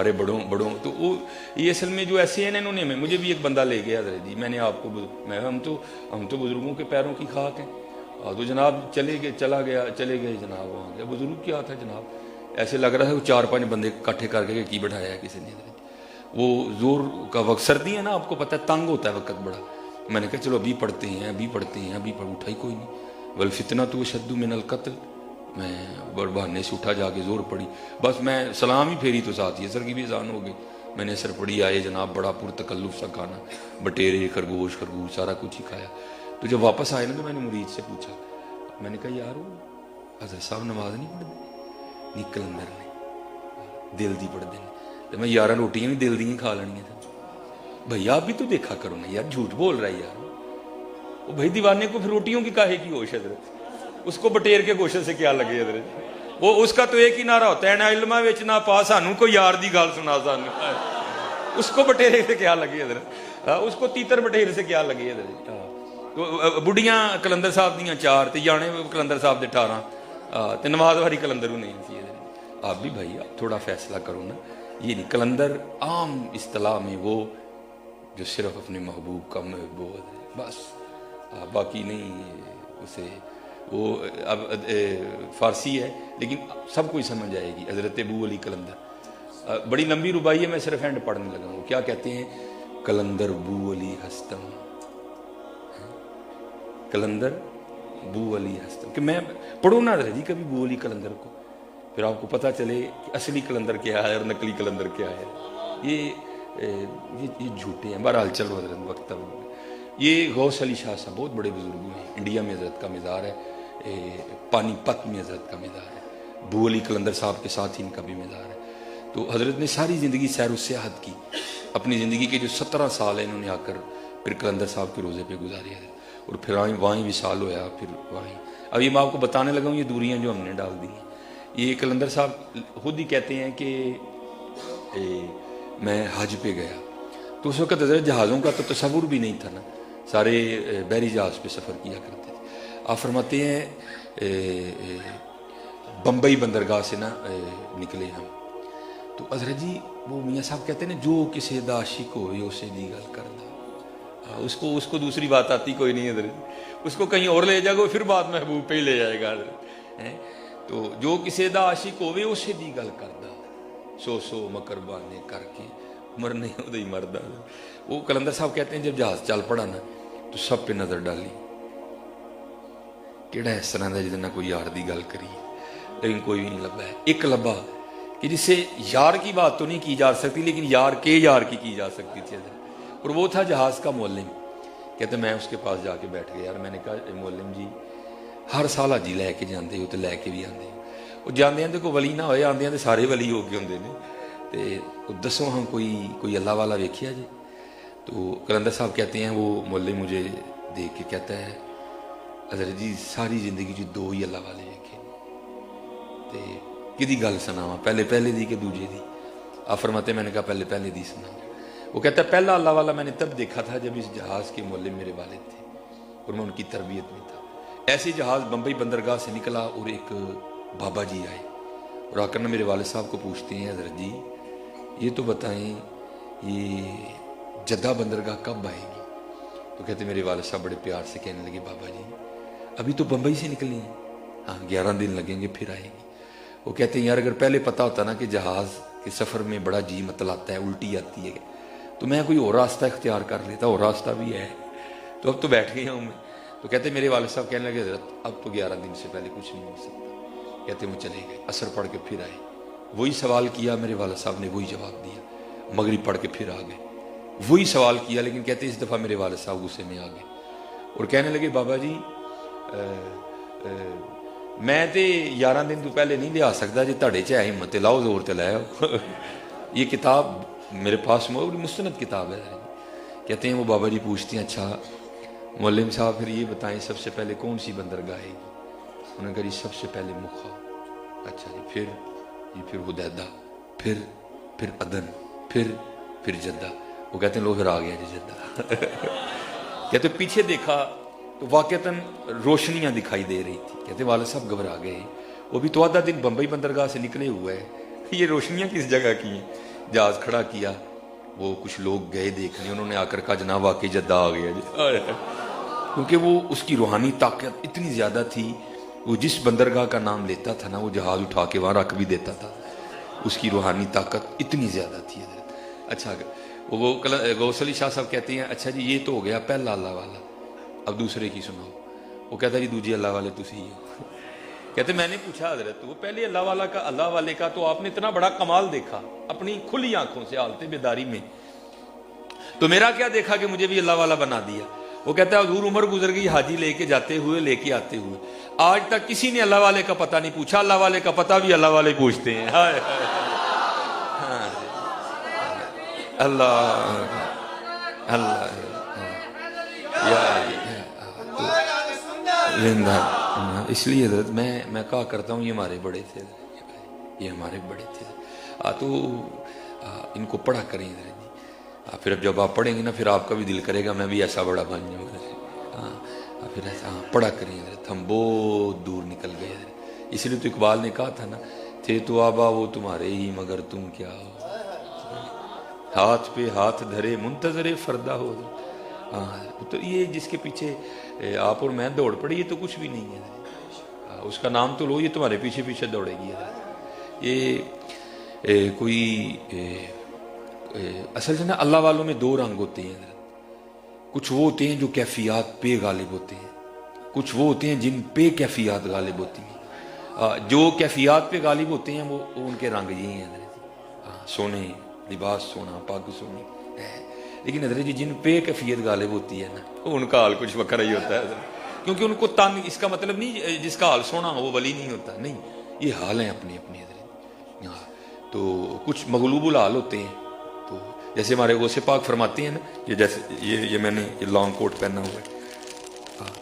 हमारे बड़ों तो वो ये असल में जो ऐसे हैं इन्होंने में मुझे भी एक बंदा ले गया हज़रत जी, मैंने आपको मैं हम तो बुज़ुर्गों के पैरों की खाक हैं। तो जनाब चले गए जनाब वहाँ गया। बुज़ुर्ग क्या था जनाब, ऐसे लग रहा है वो 4-5 बंदे इकट्ठे करके की बैठाया है किसी ने। वो जोर का वक्त, सर्दी है ना आपको पता है, तंग होता है वक्त बड़ा। मैंने कहा चलो अभी पढ़ते हैं उठा ही कोई नहीं। वल फितना तो शद्दु मिनल कत्ल, मैं बहाने से उठा जाके जोर पड़ी, बस मैं सलाम ही फेरी तो साथ ही असर की भी अजान हो गई। मैंने असर पड़ी, आए जनाब, बड़ा पुरतकल्लुफ़ सा खाना, बटेरे खरगोश सारा कुछ ही खाया। तो जब वापस आए ना तो मैंने मुरीद से पूछा, मैंने कहा यार वो हज़रत साहब नमाज नहीं पढ़ते? नहीं कलंदर ने दिल दी पढ़ते हैं। तो मैं 11 रोटियां भी दिल दी खा लेनी है। भैया आप भी तो देखा करो ना यार, झूठ बोल रहा है यार वो। भाई दीवाने को फिर रोटियों की काहे की होश हज़रत, उसको बटेर के गोशे से क्या लगे हज़रत। वो उसका तो एक ही नारा होता है, ना इल्मा विच ना पा सानू कोई यार दी गल सुना सानू। उसको बटेरे से क्या लगे हज़रत, उसको तीतर बटेर से क्या लगे हज़रत। तो बुढ़ियां कलंदर साहब दियां 4 ते जाने कलंदर साहब दे 18 ते नमाज वाली कलंदर नहीं थी। आप भी भाई आप थोड़ा फैसला करो ना। ये नहीं कलंदर आम इस्तिलाह में वो जो सिर्फ अपने महबूब का महबूब है बस, बाकी नहीं उसे वो। अब फारसी है लेकिन सब कोई समझ आएगी। हज़रत अबू अली कलंदर, बड़ी लंबी रुबाई है, मैं सिर्फ एंड पढ़ने लगा हूँ। क्या कहते हैं, कलंदर बू अली हस्तम, कलंदर बू अली हस्तम। कि मैं पढ़ो ना जी कभी बू अली कलंदर को, फिर आपको पता चले कि असली कलंदर क्या है और नकली कलंदर क्या है। ये झूठे हैं। बहरहाल चलो हज़रत वक्त अब। ये गौस अली शाह साहब बहुत बड़े बुजुर्ग हैं, इंडिया में हज़रत का मज़ार है, पानीपत में हज़रत का मज़ार है। बू अली कलंदर साहब के साथ ही इनका भी मज़ार है। तो हज़रत ने सारी ज़िंदगी सैर सियाहत की, अपनी ज़िंदगी के जो 17 साल है इन्होंने आकर फिर कलंदर साहब के रोज़े पे गुजारे हैं और फिर वहीं विसाल होया, फिर वहीं। अब ये मैं आपको बताने लगा हूँ ये दूरियाँ जो हमने डाल दी हैं। ये कलंदर साहब खुद ही कहते हैं कि मैं हज पे गया तो उस वक़्त हज़रत जहाज़ों का तो तसव्वुर भी नहीं था ना, सारे बहरी जहाज़ पे सफ़र किया करते थे। आप फरमाते हैं बम्बई बंदरगाह से ना निकले हम, तो हज़रत जी वो मियाँ साहब कहते हैं ना, जो किसी दा आशिक होए उसे दी गल करदा। उसको दूसरी बात आती कोई नहीं हज़रत, उसको कहीं और ले जाएगा फिर बात महबूब पे ही ले जाएगा हज़रत। तो जो किसी दा आशिक होवे उसे दी गल करदा, सो मकरबाने करके मरने उदे ही मरदा। वो कलंदर साहब कहते हैं जब जहाज चल पड़ा ना तो सब पे नज़र डाली, केड़ा इस तरह का जिसने कोई यार की गल करी, लेकिन कोई भी नहीं लभा है। एक लभा कि जिससे यार की बात तो नहीं की जा सकती लेकिन यार की जा सकती थी, और वो था जहाज़ का मौलिम। कहते मैं उसके पास जाके बैठ गया। यार मैंने कहा मौलिम जी हर साल हाजी लैके जाते हो तो लैके भी आते हो, वो जाते हैं तो कोई वली ना होए, आते तो सारे वली हो गए होंगे ने, तो दसो हाँ कोई अल्लाह वाला वेखिया जी। तो कलंदर साहब कहते हैं वो मौलिम मुझे देख के कहता है, हज़रत जी सारी जिंदगी च 2 ही अल्लाह वाले वेखे, तो कि गल सुनावा, पहले दी कि दूजे दी। आप फरमाते मैंने कहा पहले दी सुना। वो कहता है पहला अल्लाह वाला मैंने तब देखा था जब इस जहाज़ के मौलिम मेरे वालिद थे और मैं उनकी तरबियत में था। ऐसे जहाज़ बम्बई बंदरगाह से निकला और एक बाबा जी आए और आकर ना मेरे वालिद साहब को पूछते हैं, हज़रत जी ये तो बताएं ये जद्दा बंदरगाह कब आएगी? तो कहते मेरे वालिद साहब बड़े प्यार से कहने लगे, बाबा जी अभी तो बम्बई से निकली हैं, हाँ 11 दिन लगेंगे फिर आएगी। वो कहते हैं यार अगर पहले पता होता ना कि जहाज़ के सफ़र में बड़ा जी मतलाता है, उल्टी आती है, तो मैं कोई और रास्ता इख्तियार कर लेता, और रास्ता भी है, तो अब तो बैठ गया हूँ मैं। तो कहते मेरे वालिद साहब कहने लगे अब तो 11 दिन से पहले कुछ नहीं हो सकता। कहते वो चले गए, असर पढ़ के फिर आए, वही सवाल किया, मेरे वालिद साहब ने वही जवाब दिया। मगरिब पढ़ के फिर आ गए, वही सवाल किया, लेकिन कहते इस दफ़ा मेरे वालिद साहब गुस्से में आ गए और कहने लगे बाबा जी मैं तो 11 दिन तो पहले नहीं लिया सकता, जो ताड़े च है हिम्मत लाओ जोर ते लाओ। ये किताब मेरे पास मुस्तनद किताब है। कहते हैं वो बाबा जी पूछते हैं अच्छा मौलम साहब फिर ये बताएं सबसे पहले कौन सी बंदरगाह आएगी? उन्होंने कहा सबसे पहले मुखा। अच्छा जी फिर हुदैदा, फिर अदन, फिर जद्दा। वो कहते हैं लो फिर आ गया जी जद्दा। कहते पीछे देखा तो वाकईतन रोशनियां दिखाई दे रही थी। कहते वाले साहब घबरा गए, वो भी तो आधा दिन बम्बई बंदरगाह से निकले हुआ है, ये रोशनियां किस जगह की हैं? जहाज खड़ा किया, वो कुछ लोग गए देखने, उन्होंने आकर कहा जनाब वाकई जद्दा आ गया जी। क्योंकि वो उसकी रूहानी ताकत इतनी ज़्यादा थी, वो जिस बंदरगाह का नाम लेता था ना वो जहाज़ उठा के वहाँ रख भी देता था, उसकी रूहानी ताकत इतनी ज़्यादा थी। अच्छा, वो गौस अली शाह साहब कहते हैं अच्छा जी ये तो हो गया पहला अल्लाह वाला, अब दूसरे की सुनाओ। वो कहता जी दूजी अल्लाह वाले तुसी ही हो। कहते मैंने पूछा हजरत वो पहले अल्लाह वाला का, अल्लाह वाले का तो आपने इतना बड़ा कमाल देखा अपनी खुली आंखों से हालते बेदारी में, तो मेरा क्या देखा कि मुझे भी अल्लाह वाला बना दिया। वो कहता है हजूर उम्र गुजर गई हाजी लेके जाते हुए लेके आते हुए, आज तक किसी ने अल्लाह वाले का पता नहीं पूछा, अल्लाह वाले का पता भी अल्लाह वाले पूछते हैं। हाय हाँ अल्लाह अल्लाह जिंदा। इसलिए हजरत मैं कहा करता हूँ ये हमारे बड़े थे, ये हमारे बड़े थे, तो इनको पढ़ा करें हजरत जी। फिर अब जब आप पढ़ेंगे ना फिर आपका भी दिल करेगा मैं भी ऐसा बड़ा बन जाऊँ। फिर ऐसा पढ़ा करें हजरत। हम बहुत दूर निकल गए हजरत, इसलिए तो इकबाल ने कहा था ना, थे तो आबा वो तुम्हारे ही मगर तुम क्या हो, हाथ पे हाथ धरे मुंतजरे फरदा हो। हाँ तो ये जिसके पीछे आप और मैं दौड़ पड़े ये तो कुछ भी नहीं है, उसका नाम तो लो, ये तुम्हारे पीछे पीछे दौड़ेगी। ये कोई असल से ना अल्लाह वालों में दो रंग होते हैं, कुछ वो होते हैं जो कैफियत पे गालिब होते हैं, कुछ वो होते हैं जिन पे कैफियत गालिब होती हैं। जो कैफियत पे गालिब होते हैं वो उनके रंग यही हैं, सोने लिबास सोना पग सोनी। लेकिन हजरत जी जिन पे कैफियत गालिब होती है ना उनका हाल कुछ वक्र ही होता है, क्योंकि उनको तन, इसका मतलब नहीं जिसका हाल सोना हो वो वली नहीं होता, नहीं, ये हाल है अपने अपने हजरत। हाँ तो कुछ मगलूबुल हाल होते हैं, तो जैसे हमारे गौसे पाक फरमाते हैं ना, ये जैसे ये मैंने ये लॉन्ग कोट पहना हुआ है,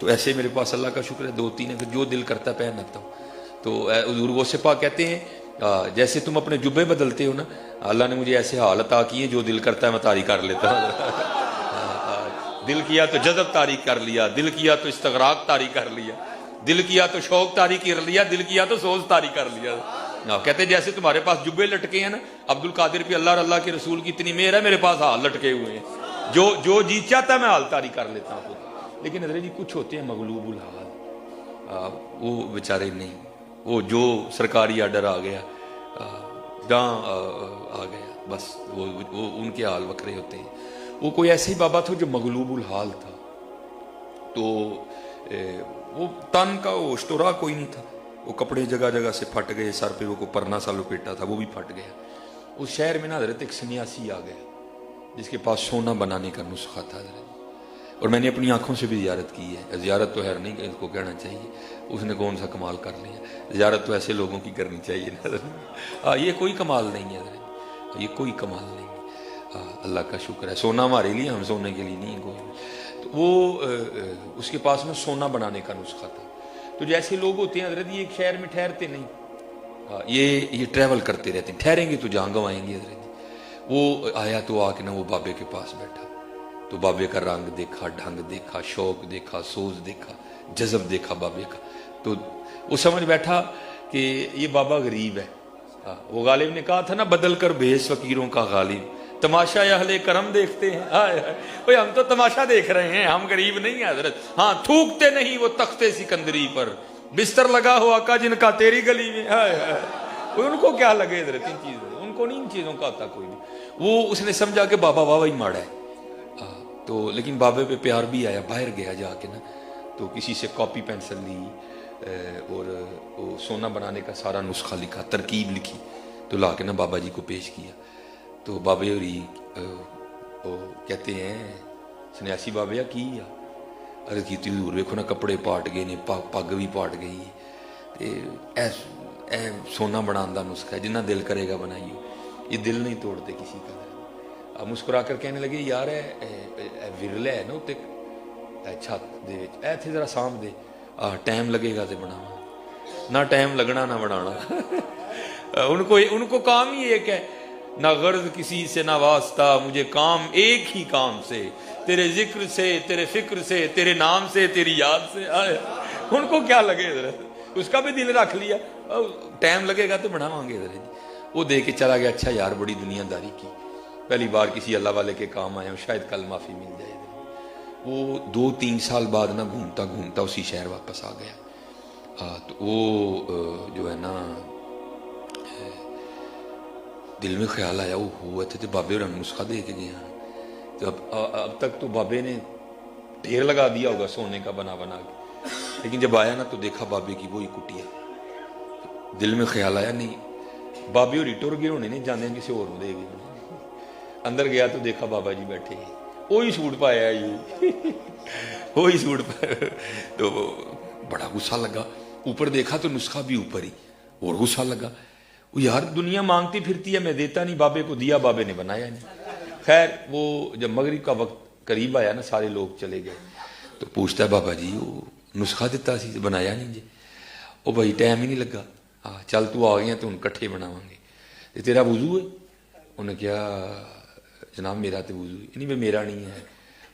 तो ऐसे मेरे पास अल्लाह का शुक्र है 2-3 है, जो दिल करता है पहन लेता हूँ। तो हुजूर गौसे पाक कहते हैं जैसे तुम अपने जुब्बे बदलते हो ना, अल्लाह ने मुझे ऐसे हाल अता किए जो दिल करता है मैं तारी कर लेता हूँ। दिल किया तो जज़ब तारी कर लिया, दिल किया तो इस्तगराक तारी कर लिया, दिल किया तो शौक तारी कर लिया, दिल किया तो सोच तारी कर लिया। कहते जैसे तुम्हारे पास जुब्बे लटके हैं ना, अब्दुल कादिर पे अल्लाह और अल्लाह के रसूल की इतनी मेहर है, मेरे पास हाल लटके हुए हैं, जो जी चाहता है मैं हाल तारी कर लेता हूँ। लेकिन हजरत जी कुछ होते हैं मगलूबुल हाल, वो बेचारे नहीं, वो जो सरकारी आर्डर आ गया जहाँ आ गया बस वो उनके हाल वक्रे होते हैं। वो कोई ऐसे ही बाबा था जो मगलूबुल हाल था, तो वो तन का वो स्टोरा कोई नहीं था, वो कपड़े जगह जगह से फट गए, सर पे वो परना सा लपेटा था वो भी फट गया। उस शहर में ना हजरत एक सन्यासी आ गया जिसके पास सोना बनाने का नुस्खा था हजरत, और मैंने अपनी आंखों से भी जियारत की है, जियारत तो है नहीं इसको कहना चाहिए, उसने कौन सा कमाल कर लिया, जियारत तो ऐसे लोगों की करनी चाहिए ना। ये कोई कमाल नहीं है, ये कोई कमाल नहीं है, अल्लाह का शुक्र है। सोना हमारे लिए, हम सोने के लिए नहीं है कोई। तो वो उसके पास में सोना बनाने का नुस्खा था। तो जैसे लोग होते हैं हजरत, ये एक शहर में ठहरते नहीं, ये ट्रैवल करते रहते हैं, ठहरेंगे तो जहाँ गवाएंगे हजरत। वो आया तो आके ना वो बाबे के पास बैठा, तो बाबे का रंग देखा, ढंग देखा, शौक देखा, सोच देखा, जज़ब देखा बाबे का, तो वो समझ बैठा कि ये बाबा गरीब है। वो गालिब ने कहा था ना, बदल कर भेस फकीरों का गालिब, तमाशा अहले करम देखते हैं। भाई हम तो तमाशा देख रहे हैं, हम गरीब नहीं है हजरत। हाँ थूकते नहीं वो तख्ते सिकंदरी पर, बिस्तर लगा हो आका जिनका तेरी गली में। उनको क्या लगे हजरत इन चीजों, उनको नहीं इन चीजों का आता कोई भी। वो उसने समझा कि बाबा वाह ही माड़ा है, तो लेकिन बाबे पे प्यार भी आया। बाहर गया जाके ना, तो किसी से कॉपी पेंसिल ली और वो सोना बनाने का सारा नुस्खा लिखा, तरकीब लिखी, तो ला के ना बाबा जी को पेश किया। तो बाबे होरी कहते हैं सन्यासी बाबे की अर्ज की, हजूर वेखो ना कपड़े पाट गए ने, पग भी पाट गई, ए सोना बनाने का नुस्खा है, जिन्ना दिल करेगा बनाइए, ये दिल नहीं तोड़ते किसी का। मुस्कुरा कर कहने लगे यार विरला है ना उत्ते छत दे विच, इत्थे जरा साम दे, टाइम लगेगा तो बनावा, ना टाइम लगना ना बनाना। उनको काम ही एक है, ना गर्ज किसी से ना वास्ता, मुझे काम एक ही काम से, तेरे जिक्र से, तेरे फिक्र से, तेरे नाम से, तेरी याद से। उनको क्या लगे जरा, उसका भी दिल रख लिया, टाइम लगेगा तो बनावांगे जरा जी। وہ दे के चला गया, अच्छा यार बड़ी दुनियादारी की, पहली बार किसी अल्लाह वाले के काम आया हूँ, शायद कल माफ़ी मिल जाए। वो 2-3 साल बाद ना घूमता घूमता उसी शहर वापस आ गया। तो वो जो है ना दिल में ख्याल आया, वो हुआ थे तो बाबे और नुस्खा दे के गया। तो अब तक तो बाबे ने ढेर लगा दिया होगा सोने का बना बना के, लेकिन जब आया ना तो देखा बाबे की वही कुटिया। दिल में ख्याल आया, नहीं बाबे और टुर गए होने, नहीं जाने किसी और दे गए। अंदर गया तो देखा बाबा जी बैठे, वही सूट पाया ये वही सूट पाया। तो बड़ा गुस्सा लगा, ऊपर देखा तो नुस्खा भी ऊपर ही, और गुस्सा लगा। वो यार दुनिया मांगती फिरती है, मैं देता नहीं, बाबे को दिया, बाबे ने बनाया नहीं। खैर वो जब मगरिब का वक्त करीब आया ना, सारे लोग चले गए, तो पूछता है बाबा जी वो नुस्खा दिता सी बनाया नहीं जी। ओ भाई टाइम ही नहीं लगा, हाँ चल तू आ गया तो हम कट्ठे बनावांगे। तेरा वुजू है? उन्हें क्या जनाब मेरा तो वुजू है नहीं, मेरा नहीं है।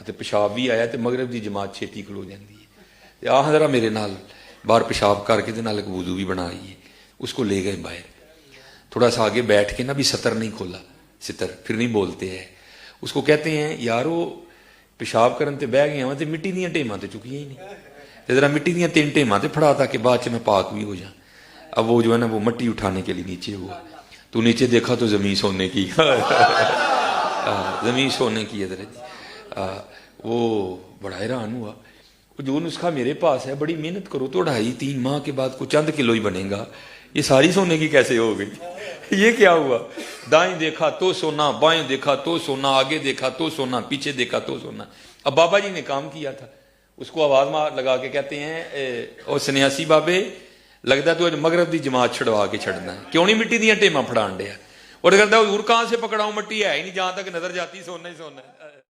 तो पेशाब भी आया तो मगरब की जमात छेती खलो जाती है, आह जरा मेरे नाल बाहर पेशाब करके तो नाल वुजू भी बना आइए। उसको ले गए बाहर, थोड़ा सा आगे बैठ के ना, भी सतर नहीं खोला, सितर फिर नहीं बोलते हैं। उसको कहते हैं यार वो पेशाब करन ते बह गया तो मिट्टी दियां टेमां तो चुकियां ही नहीं, तो जरा मिट्टी दियां 3 टेमां ते फड़ा ताकि बाद च मैं पाक भी हो जाऊं। अब वो जो है ना वो मट्टी उठाने के लिए नीचे हुआ, तो नीचे देखा तो जमीन सोने की जमीन सोने की है जी। वो बड़ा हैरान हुआ, जो नुस्खा मेरे पास है बड़ी मेहनत करो तो 2.5-3 माह के बाद कुछ चंद किलो ही बनेगा, ये सारी सोने की कैसे हो गई? ये क्या हुआ? दाएं देखा तो सोना, बाएं देखा तो सोना, आगे देखा तो सोना, पीछे देखा तो सोना। अब बाबा जी ने काम किया था, उसको आवाज मार लगा के कहते हैं ओ सन्यासी बाबे, लगता तो अज मगरब की जमात छड़वा के छड़ना है, क्यों नहीं मिट्टी दियां टेमां फड़ान दिया? और कहता हजूर कहां से पकड़ाऊं, मिट्टी है ही नहीं, जहां तक नजर जाती सोना ही सोना है।